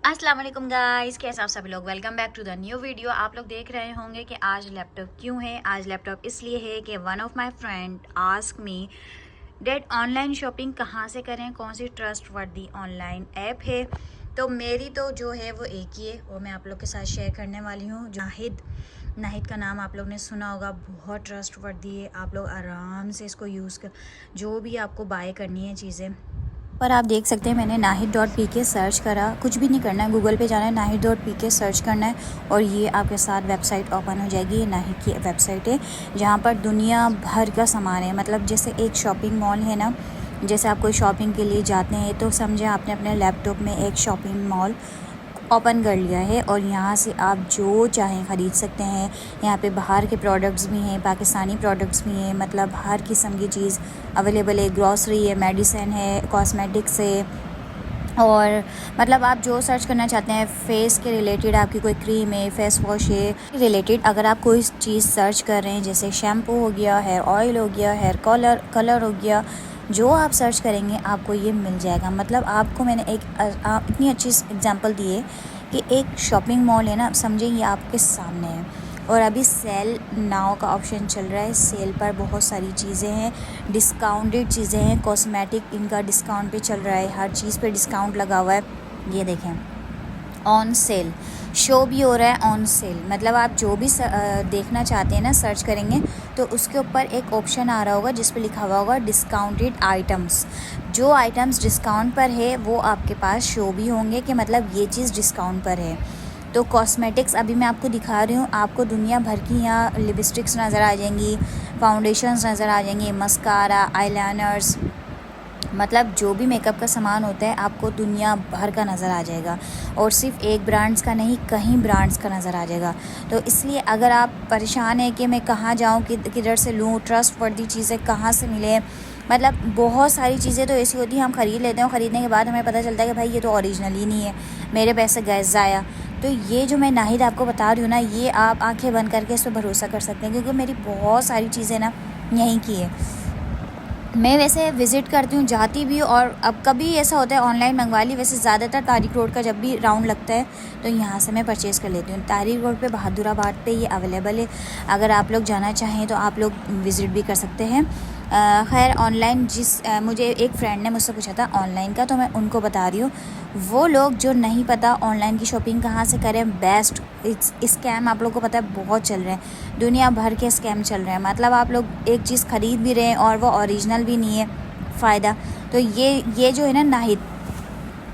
अस्सलाम वालेकुम गाइस, कैसे आप सभी लोग। Welcome back to the new video. आप लोग देख रहे होंगे कि आज लैपटॉप क्यों है। आज लैपटॉप इसलिए है कि one of my friend ask me that online shopping कहाँ से करें, कौन सी ट्रस्ट वर्दी ऑनलाइन ऐप है। तो मेरी तो जो है वो एक ही है, वो मैं आप लोग के साथ शेयर करने वाली हूँ। नाहिद का नाम आप लोग ने सुना होगा, बहुत ट्रस्ट वर्दी है। आप लोग आराम से इसको यूज़ कर, जो भी आपको बाय करनी है चीज़ें पर आप देख सकते हैं मैंने nahid.pk सर्च करा। कुछ भी नहीं करना है, गूगल पे जाना है, nahid.pk सर्च करना है और ये आपके साथ वेबसाइट ओपन हो जाएगी। ये नाहिद की वेबसाइट है जहाँ पर दुनिया भर का सामान है। मतलब जैसे एक शॉपिंग मॉल है ना, जैसे आप कोई शॉपिंग के लिए जाते हैं तो समझे आपने अपने लैपटॉप में एक शॉपिंग मॉल ओपन कर लिया है और यहाँ से आप जो चाहें ख़रीद सकते हैं। यहाँ पे बाहर के प्रोडक्ट्स भी हैं, पाकिस्तानी प्रोडक्ट्स भी हैं, मतलब हर किस्म की चीज़ अवेलेबल है। ग्रॉसरी है, मेडिसिन है, कॉस्मेटिक्स है और मतलब आप जो सर्च करना चाहते हैं फेस के रिलेटेड, आपकी कोई क्रीम है, फेस वॉश है रिलेटेड, अगर आप कोई चीज़ सर्च कर रहे हैं जैसे शैम्पू हो गया, हेयर ऑयल हो गया, हेयर कलर हो गया, जो आप सर्च करेंगे आपको ये मिल जाएगा। मतलब आपको मैंने एक इतनी अच्छी एग्जांपल दी है कि एक शॉपिंग मॉल है ना, समझे ये आपके सामने है और अभी सेल नाउ का ऑप्शन चल रहा है। सेल पर बहुत सारी चीज़ें हैं, डिस्काउंटेड चीज़ें हैं। कॉस्मेटिक इनका डिस्काउंट पे चल रहा है, हर चीज़ पे डिस्काउंट लगा हुआ है। ये देखें, ऑन सेल शो भी हो रहा है, ऑन सेल। मतलब आप जो भी देखना चाहते हैं ना, सर्च करेंगे तो उसके ऊपर एक ऑप्शन आ रहा होगा जिस पे लिखा हुआ होगा डिस्काउंटेड आइटम्स। जो आइटम्स डिस्काउंट पर है वो आपके पास शो भी होंगे कि मतलब ये चीज़ डिस्काउंट पर है। तो कॉस्मेटिक्स अभी मैं आपको दिखा रही हूँ, आपको दुनिया भर की यहाँ लिपस्टिक्स नज़र आ जाएंगी, फाउंडेशंस नज़र आ जाएंगी, मस्कारा, आईलाइनर्स, मतलब जो भी मेकअप का सामान होता है आपको दुनिया भर का नज़र आ जाएगा। और सिर्फ एक ब्रांड्स का नहीं, कहीं ब्रांड्स का नज़र आ जाएगा। तो इसलिए अगर आप परेशान हैं कि मैं कहाँ जाऊँ, किधर से लूँ, ट्रस्ट वर्दी चीज़ें कहाँ से मिले, मतलब बहुत सारी चीज़ें तो ऐसी होती हैं हम ख़रीद लेते हैं, ख़रीदने के बाद हमें पता चलता है कि भाई ये तो ओरिजिनल ही नहीं है, मेरे पैसे गए ज़ाया। तो ये जो मैं नाहिद आपको बता रही हूँ ना, ये आप आंखें बंद करके इस पर भरोसा कर सकते हैं क्योंकि मेरी बहुत सारी चीज़ें ना यहीं की है। मैं वैसे विज़िट करती हूँ, जाती भी, और अब कभी ऐसा होता है ऑनलाइन मंगवा ली। वैसे ज़्यादातर तारिक रोड का जब भी राउंड लगता है तो यहाँ से मैं परचेज़ कर लेती हूँ। तारिक रोड पे बहादुराबाद पे ये अवेलेबल है। अगर आप लोग जाना चाहें तो आप लोग विज़िट भी कर सकते हैं। खैर ऑनलाइन मुझे एक फ्रेंड ने मुझसे पूछा था ऑनलाइन का, तो मैं उनको बता रही हूँ। वो लोग जो नहीं पता ऑनलाइन की शॉपिंग कहाँ से करें बेस्ट, स्कैम आप लोग को पता है बहुत चल रहे हैं, दुनिया भर के स्कैम चल रहे हैं। मतलब आप लोग एक चीज़ ख़रीद भी रहे हैं और वो ओरिजिनल भी नहीं है, फ़ायदा। तो ये जो है ना नाहिद,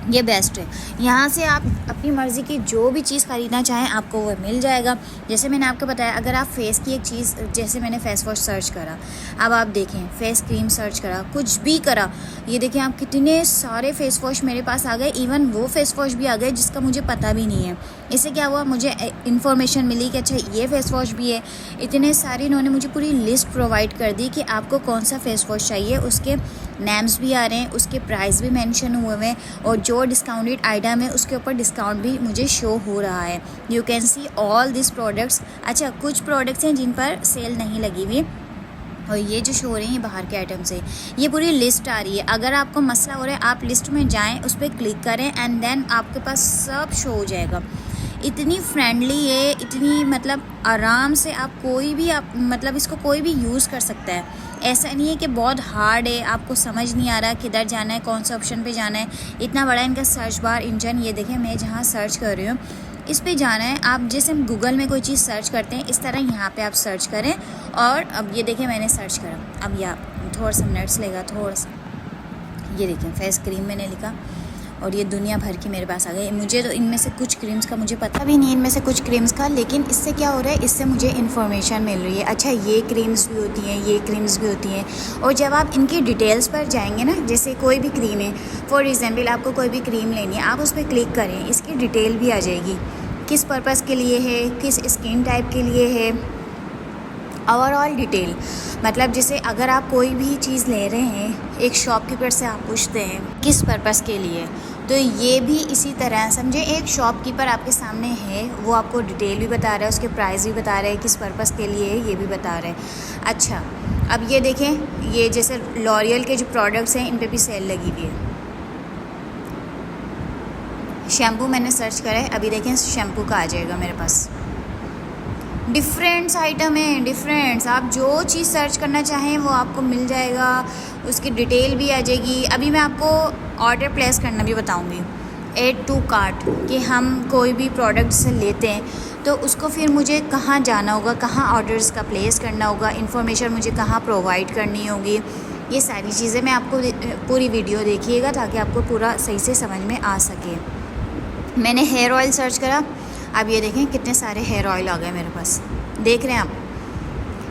ये बेस्ट है। यहाँ से आप अपनी मर्ज़ी की जो भी चीज़ ख़रीदना चाहें आपको वो मिल जाएगा। जैसे मैंने आपको बताया, अगर आप फेस की एक चीज़, जैसे मैंने फेस वॉश सर्च करा, अब आप देखें फेस क्रीम सर्च करा, कुछ भी करा, ये देखें आप कितने सारे फेस वॉश मेरे पास आ गए। इवन वो फेस वॉश भी आ गए जिसका मुझे पता भी नहीं है। इससे क्या हुआ, मुझे इन्फॉर्मेशन मिली कि अच्छा ये फेस वॉश भी है। इतने सारे इन्होंने मुझे पूरी लिस्ट प्रोवाइड कर दी कि आपको कौन सा फेस वॉश चाहिए, उसके नेम्स भी आ रहे हैं, उसके प्राइस भी मेंशन हुए हैं और जो डिस्काउंटेड आइटम है उसके ऊपर डिस्काउंट भी मुझे शो हो रहा है। You can see all this products. अच्छा, कुछ प्रोडक्ट्स हैं जिन पर सेल नहीं लगी हुई और ये जो शो हो रहे हैं ये बाहर के आइटम्स है। ये पूरी लिस्ट आ रही है। अगर आपको मसला हो रहा है आप लिस्ट में जाएं, उस पर क्लिक करें एंड देन आपके पास सब शो हो जाएगा। इतनी फ्रेंडली है, इतनी मतलब आराम से आप कोई भी, आप मतलब इसको कोई भी यूज़ कर सकता है। ऐसा नहीं है कि बहुत हार्ड है, आपको समझ नहीं आ रहा किधर जाना है, कौन सा ऑप्शन पे जाना है। इतना बड़ा इनका सर्च बार इंजन, ये देखें मैं जहाँ सर्च कर रही हूँ इस पे जाना है। आप जैसे हम गूगल में कोई चीज़ सर्च करते हैं इस तरह यहाँ पे आप सर्च करें। और अब ये देखें मैंने सर्च करा, अब या थोड़ा सा मिनट्स लेगा, थोड़ा सा। ये देखें फेस क्रीम मैंने लिखा और ये दुनिया भर की मेरे पास आ गई। मुझे तो इनमें से कुछ क्रीम्स का मुझे पता भी नहीं, इनमें से कुछ क्रीम्स का, लेकिन इससे क्या हो रहा है, इससे मुझे इन्फॉर्मेशन मिल रही है। अच्छा ये क्रीम्स भी होती हैं, ये क्रीम्स भी होती हैं। और जब आप इनकी डिटेल्स पर जाएंगे ना, जैसे कोई भी क्रीम है, फॉर एग्जांपल आपको कोई भी क्रीम लेनी है, आप उस पर क्लिक करें, इसकी डिटेल भी आ जाएगी, किस पर्पज़ के लिए है, किस स्किन टाइप के लिए है, ओवरऑल डिटेल। मतलब जैसे अगर आप कोई भी चीज़ ले रहे हैं, एक शॉपकीपर से आप पूछते हैं किस पर्पज़ के लिए, तो ये भी इसी तरह समझे, एक शॉपकीपर आपके सामने है, वो आपको डिटेल भी बता रहा है, उसके प्राइस भी बता रहे हैं, किस पर्पज़ के लिए है ये भी बता रहे हैं। अच्छा अब ये देखें, ये जैसे लॉरियल के जो प्रोडक्ट्स हैं इन पे भी सेल लगी हुई है। शैम्पू मैंने सर्च करा है, अभी देखें शैम्पू का आ जाएगा मेरे पास। डिफरेंट्स आइटम है, डिफरेंट्स, आप जो चीज़ सर्च करना चाहें वो आपको मिल जाएगा, उसकी डिटेल भी आ जाएगी। अभी मैं आपको ऑर्डर प्लेस करना भी बताऊंगी। ऐड टू कार्ट कि हम कोई भी प्रोडक्ट से लेते हैं तो उसको फिर मुझे कहाँ जाना होगा, कहाँ ऑर्डर्स का प्लेस करना होगा, इन्फॉर्मेशन मुझे कहाँ प्रोवाइड करनी होगी, ये सारी चीज़ें मैं आपको पूरी वीडियो देखिएगा ताकि आपको पूरा सही से समझ में आ सके। मैंने हेयर ऑयल सर्च करा, अब ये देखें कितने सारे हेयर ऑयल आ गए मेरे पास, देख रहे हैं आप।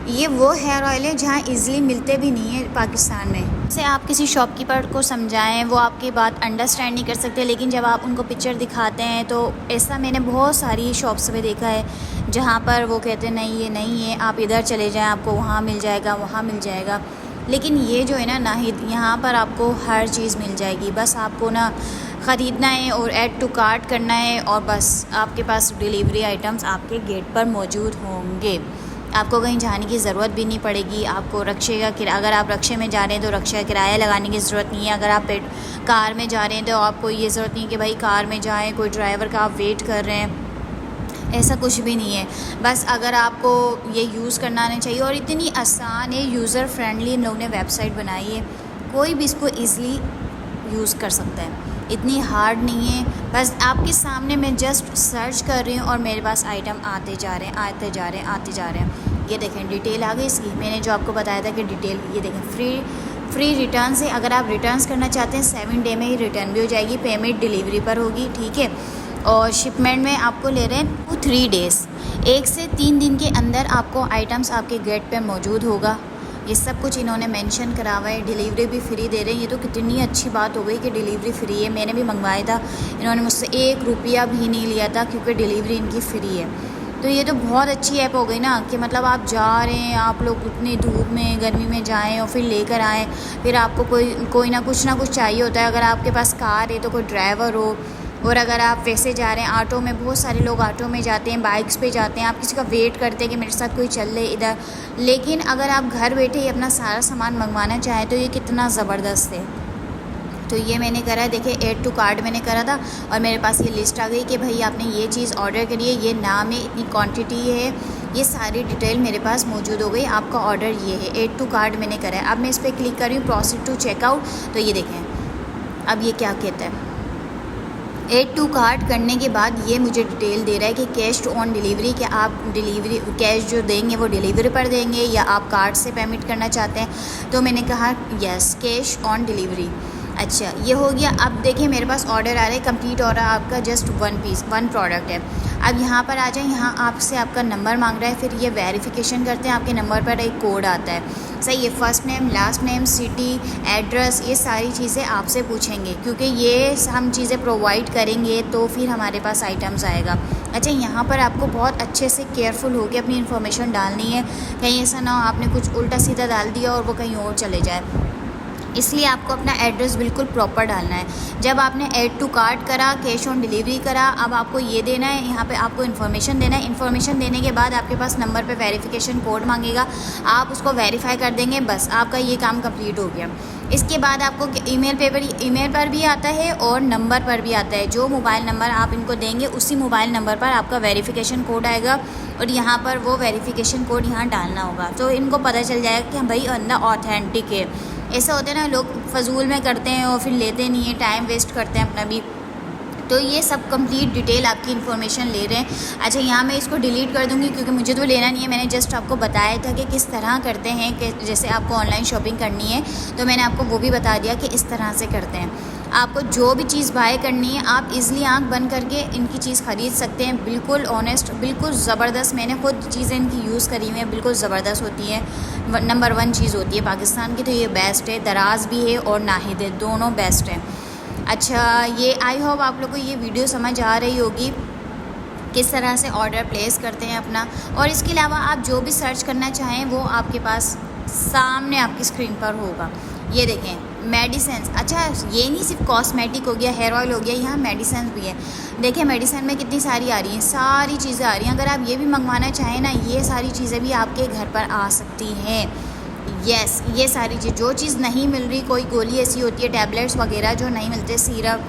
ये वो हेयर ऑयल है जहाँ इजीली मिलते भी नहीं है पाकिस्तान में। से आप किसी शॉपकीपर को समझाएं, वो आपकी बात अंडरस्टैंड नहीं कर सकते, लेकिन जब आप उनको पिक्चर दिखाते हैं तो ऐसा मैंने बहुत सारी शॉप्स पे देखा है जहाँ पर वो कहते हैं नहीं ये नहीं है, आप इधर चले जाएं, आपको वहाँ मिल जाएगा, वहाँ मिल जाएगा। लेकिन ये जो है ना नाहिद, यहाँ पर आपको हर चीज़ मिल जाएगी, बस आपको ना ख़रीदना है और ऐड टू कार्ट करना है और बस आपके पास डिलीवरी आइटम्स आपके गेट पर मौजूद होंगे। आपको कहीं जाने की ज़रूरत भी नहीं पड़ेगी। आपको रक्शे का अगर आप रक्शे में जा रहे हैं तो रक्शे का किराया लगाने की ज़रूरत नहीं है। अगर आप कार में जा रहे हैं तो आपको ये ज़रूरत नहीं कि भाई कार में जाएं, कोई ड्राइवर का आप वेट कर रहे हैं, ऐसा कुछ भी नहीं है। बस अगर आपको ये यूज़ करना आना चाहिए और इतनी आसान है, यूज़र फ्रेंडली इन लोगों ने वेबसाइट बनाई है, कोई भी इसको ईज़िली यूज़ कर सकता है, इतनी हार्ड नहीं है। बस आपके सामने मैं जस्ट सर्च कर रही हूँ और मेरे पास आइटम आते जा रहे हैं, आते जा रहे हैं, आते जा रहे हैं। ये देखें डिटेल आ गई इसकी, मैंने जो आपको बताया था कि डिटेल, ये देखें फ्री रिटर्न से, अगर आप रिटर्न्स करना चाहते हैं 7 डे में ही रिटर्न भी हो जाएगी, पेमेंट डिलीवरी पर होगी, ठीक है। और शिपमेंट में आपको ले रहे हैं 3 डेज़, 1 से 3 दिन के अंदर आपको आइटम्स आपके गेट पे मौजूद होगा। ये सब कुछ इन्होंने मेंशन करा हुआ है। डिलीवरी भी फ्री दे रहे हैं, ये तो कितनी अच्छी बात हो गई कि डिलीवरी फ्री है। मैंने भी मंगवाया था, इन्होंने मुझसे 1 रुपया भी नहीं लिया था क्योंकि डिलीवरी इनकी फ्री है। तो ये तो बहुत अच्छी ऐप हो गई ना कि मतलब आप जा रहे हैं, आप लोग उतनी धूप में गर्मी में जाएं और फिर लेकर आएँ, फिर आपको कोई ना कुछ चाहिए होता है। अगर आपके पास कार है तो कोई ड्राइवर हो, और अगर आप वैसे जा रहे हैं ऑटो में, बहुत सारे लोग ऑटो में जाते हैं, बाइक्स पे जाते हैं, आप किसी का वेट करते हैं कि मेरे साथ कोई चल रहे इधर। लेकिन अगर आप घर बैठे ही अपना सारा सामान मंगवाना चाहें तो ये कितना ज़बरदस्त है। तो ये मैंने करा है, देखिए ऐड टू कार्ट मैंने करा था और मेरे पास ये लिस्ट आ गई कि भाई आपने ये चीज़ ऑर्डर करी है, ये नाम है, इतनी क्वांटिटी है, ये सारी डिटेल मेरे पास मौजूद हो गई। आपका ऑर्डर ये है, ऐड टू कार्ट मैंने करा है। अब मैं इस पर क्लिक कर रही हूँ, प्रोसीड टू चेकआउट। तो ये देखें अब ये क्या कहता है, ऐड टू कार्ट करने के बाद ये मुझे डिटेल दे रहा है कि कैश ऑन डिलीवरी, कि आप डिलीवरी कैश जो देंगे वो डिलीवरी पर देंगे या आप कार्ड से पेमेंट करना चाहते हैं। तो मैंने कहा यस, कैश ऑन डिलीवरी। अच्छा ये हो गया। अब देखिए मेरे पास ऑर्डर आ रहा है, कंप्लीट ऑर्डर आपका जस्ट 1 प्रोडक्ट है। अब यहाँ पर आ जाए, यहाँ आपसे आपका नंबर मांग रहा है, फिर ये वेरिफिकेशन करते हैं, आपके नंबर पर एक कोड आता है, सही है। First name, last name, city, address, ये सारी चीज़ें आपसे पूछेंगे क्योंकि ये हम चीज़ें प्रोवाइड करेंगे तो फिर हमारे पास आइटम्स आएगा। अच्छा यहाँ पर आपको बहुत अच्छे से केयरफुल होकर अपनी इन्फॉर्मेशन डालनी है, कहीं ऐसा ना हो आपने कुछ उल्टा सीधा डाल दिया और वो कहीं और चले जाए, इसलिए आपको अपना एड्रेस बिल्कुल प्रॉपर डालना है। जब आपने ऐड टू कार्ट करा, कैश ऑन डिलीवरी करा, अब आपको ये देना है, यहाँ पे आपको इन्फॉर्मेशन देना है। इन्फॉर्मेशन देने के बाद आपके पास नंबर पे वेरिफिकेशन कोड मांगेगा, आप उसको वेरीफाई कर देंगे, बस आपका ये काम कंप्लीट हो गया। इसके बाद आपको ईमेल पर भी आता है और नंबर पर भी आता है। जो मोबाइल नंबर आप इनको देंगे उसी मोबाइल नंबर पर आपका वेरिफिकेशन कोड आएगा और यहाँ पर वो वेरिफिकेशन कोड यहाँ डालना होगा, तो इनको पता चल जाएगा कि भाई अंदर ऑथेंटिक है। ऐसा होता है ना, लोग फजूल में करते हैं और फिर लेते नहीं है, टाइम वेस्ट करते हैं अपना भी। तो ये सब कंप्लीट डिटेल आपकी इन्फॉर्मेशन ले रहे हैं। अच्छा यहाँ मैं इसको डिलीट कर दूँगी क्योंकि मुझे तो लेना नहीं है, मैंने जस्ट आपको बताया था कि किस तरह करते हैं, कि जैसे आपको ऑनलाइन शॉपिंग करनी है तो मैंने आपको वो भी बता दिया कि इस तरह से करते हैं। आपको जो भी चीज़ बाय करनी है आप इज़िली आंख बंद करके इनकी चीज़ ख़रीद सकते हैं, बिल्कुल ऑनेस्ट, बिल्कुल ज़बरदस्त। मैंने खुद चीज़ें इनकी यूज़ करी हुई हैं, बिल्कुल ज़बरदस्त होती है, नंबर 1 चीज़ होती है पाकिस्तान की, तो ये बेस्ट है। दराज भी है और नाहिद है, दोनों बेस्ट हैं। अच्छा ये आई होप आप लोग को ये वीडियो समझ आ रही होगी किस तरह से ऑर्डर प्लेस करते हैं अपना। और इसके अलावा आप जो भी सर्च करना चाहें वो आपके पास सामने आपकी स्क्रीन पर होगा। ये देखें मेडिसिन, अच्छा ये नहीं सिर्फ कॉस्मेटिक हो गया, हेयर ऑयल हो गया, यहाँ मेडिसिन भी है। देखिए मेडिसिन में कितनी सारी आ रही हैं, सारी चीज़ें आ रही हैं। अगर आप ये भी मंगवाना चाहें ना, ये सारी चीज़ें भी आपके घर पर आ सकती हैं। यस ये सारी चीज़, जो चीज़ नहीं मिल रही, कोई गोली ऐसी होती है, टैबलेट्स वगैरह जो नहीं मिलते, सिरप,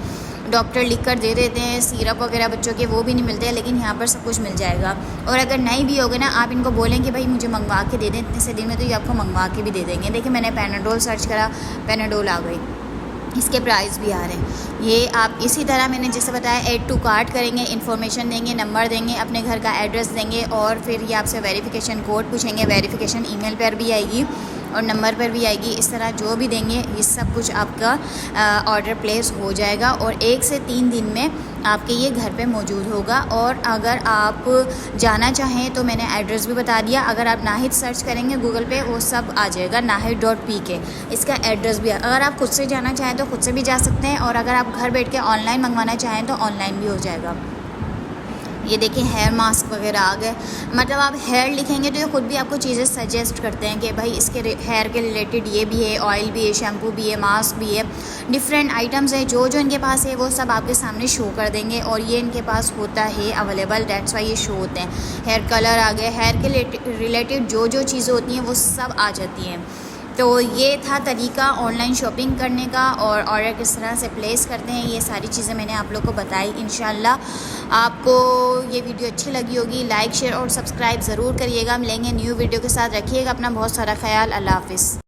डॉक्टर लिख कर दे देते हैं, सिरप वगैरह बच्चों के वो भी नहीं मिलते हैं, लेकिन यहाँ पर सब कुछ मिल जाएगा। और अगर नहीं भी होगा ना, आप इनको बोलें कि भाई मुझे मंगवा के दे दें इतने से दिन में, तो ये आपको मंगवा के भी दे देंगे। देखिए मैंने पैनाडोल सर्च करा, पैनाडोल आ गई, इसके प्राइस भी आ रहे हैं। ये आप इसी तरह मैंने जैसे बताया ऐड टू कार्ट करेंगे, इन्फॉर्मेशन देंगे, नंबर देंगे, अपने घर का एड्रेस देंगे और फिर ये आपसे वेरिफिकेशन कोड पूछेंगे। वेरिफिकेशन ईमेल पर भी आएगी और नंबर पर भी आएगी। इस तरह जो भी देंगे ये सब कुछ आपका ऑर्डर प्लेस हो जाएगा और 1 से 3 दिन में आपके ये घर पे मौजूद होगा। और अगर आप जाना चाहें तो मैंने एड्रेस भी बता दिया, अगर आप नाहिद सर्च करेंगे गूगल पे वो सब आ जाएगा, nahid.pk इसका एड्रेस भी है। अगर आप खुद से जाना चाहें तो खुद से भी जा सकते हैं और अगर आप घर बैठ के ऑनलाइन मंगवाना चाहें तो ऑनलाइन भी हो जाएगा। ये देखिए हेयर मास्क वगैरह आ गए, मतलब आप हेयर लिखेंगे तो ये खुद भी आपको चीज़ें सजेस्ट करते हैं कि भाई इसके हेयर के रिलेटेड ये भी है, ऑयल भी है, शैम्पू भी है, मास्क भी है, डिफरेंट आइटम्स है। जो जो इनके पास है वो सब आपके सामने शो कर देंगे और ये इनके पास होता है अवेलेबल, डेट्स वाई ये शो होते हैं। हेयर कलर आ गए, हेयर के रिलेटेड जो जो चीज़ें होती हैं वो सब आ जाती हैं। तो ये था तरीका ऑनलाइन शॉपिंग करने का और ऑर्डर किस तरह से प्लेस करते हैं, ये सारी चीज़ें मैंने आप लोग को बताई। इंशाल्लाह आपको ये वीडियो अच्छी लगी होगी, लाइक शेयर और सब्सक्राइब ज़रूर करिएगा। मिलेंगे न्यू वीडियो के साथ, रखिएगा अपना बहुत सारा ख्याल। अल्लाह हाफ़िज़।